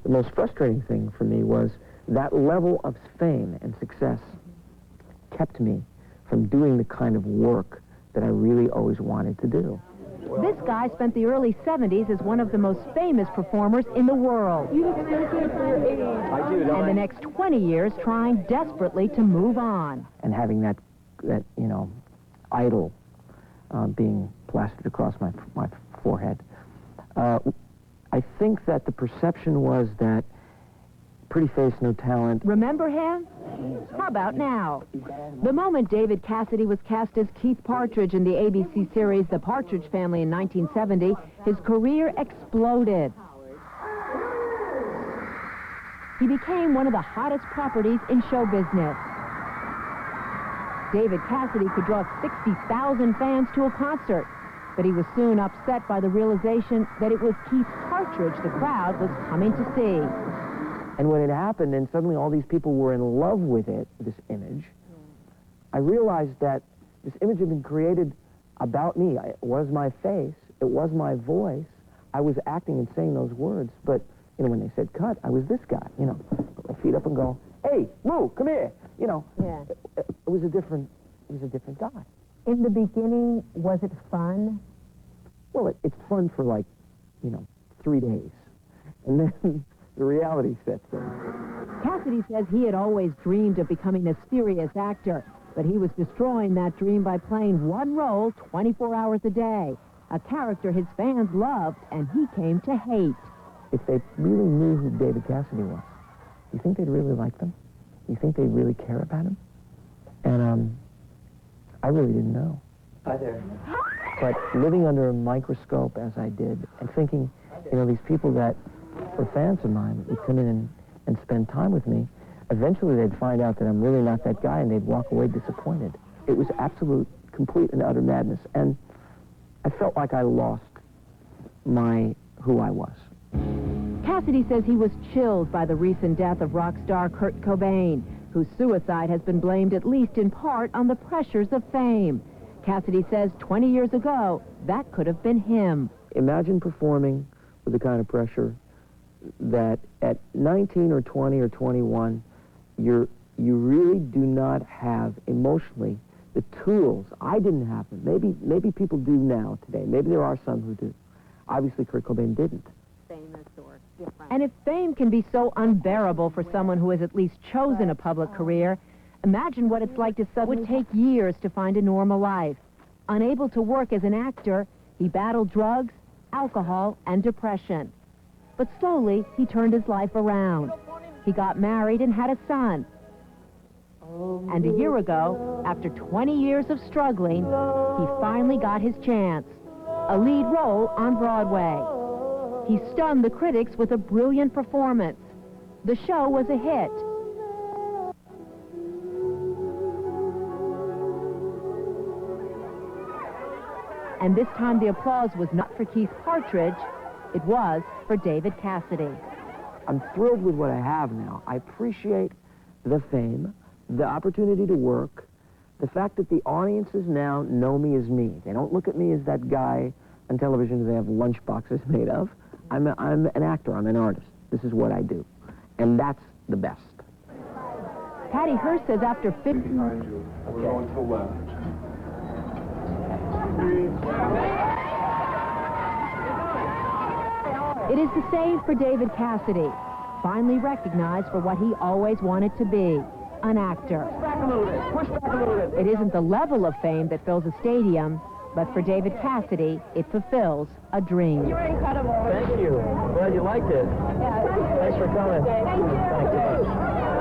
the most frustrating thing for me was that level of fame and success kept me from doing the kind of work that I really always wanted to do. This guy spent the early 70s as one of the most famous performers in the world. You look so good for your age. I do, don't And the next 20 years trying desperately to move on. And having that you know, idol being plastered across my forehead. I think that the perception was that pretty face, no talent. Remember him? How about now? The moment David Cassidy was cast as Keith Partridge in the ABC series The Partridge Family in 1970, his career exploded. He became one of the hottest properties in show business. David Cassidy could draw 60,000 fans to a concert, but he was soon upset by the realization that it was Keith Partridge the crowd was coming to see. And when it happened and suddenly all these people were in love with it, this image, I realized that this image had been created about me. It was my face, it was my voice. I was acting and saying those words, but you know, when they said cut, I was this guy, you know, put my feet up and go, hey, Moo, come here, you know. Yeah. It was a different guy. In the beginning, was it fun? Well, it's fun for like, you know, 3 days. And then the reality sets in. Cassidy says he had always dreamed of becoming a serious actor, but he was destroying that dream by playing one role 24 hours a day, a character his fans loved and he came to hate. If they really knew who David Cassidy was, you think they'd really like them? You think they'd really care about him? And I really didn't know. Hi there. But living under a microscope as I did, and thinking, you know, these people that were fans of mine would come in and spend time with me, eventually they'd find out that I'm really not that guy and they'd walk away disappointed. It was absolute, complete and utter madness. And I felt like I lost who I was. Cassidy says he was chilled by the recent death of rock star Kurt Cobain, whose suicide has been blamed at least in part on the pressures of fame. Cassidy says 20 years ago, that could have been him. Imagine performing with the kind of pressure that at 19 or 20 or 21, you really do not have emotionally the tools. I didn't have them. Maybe people do now today. Maybe there are some who do. Obviously, Kurt Cobain didn't. Famous or different. And if fame can be so unbearable for someone who has at least chosen a public career, imagine what it's like to suddenly would take years to find a normal life. Unable to work as an actor, he battled drugs, alcohol, and depression. But slowly, he turned his life around. He got married and had a son. And a year ago, after 20 years of struggling, he finally got his chance. A lead role on Broadway. He stunned the critics with a brilliant performance. The show was a hit. And this time the applause was not for Keith Partridge, it was for David Cassidy. I'm thrilled with what I have now. I appreciate the fame, the opportunity to work, the fact that the audiences now know me as me. They don't look at me as that guy on television who they have lunch boxes made of. I'm an actor, I'm an artist. This is what I do. And that's the best. Patty Hearst says after 50... Behind you. We're going to the left. It is the same for David Cassidy, finally recognized for what he always wanted to be, an actor. Push back a little bit. Push back a little bit. It isn't the level of fame that fills a stadium, but for David Cassidy, it fulfills a dream. You're incredible. Thank you. Glad you liked it. Yeah. Thanks for coming. Thank you. Thank you much.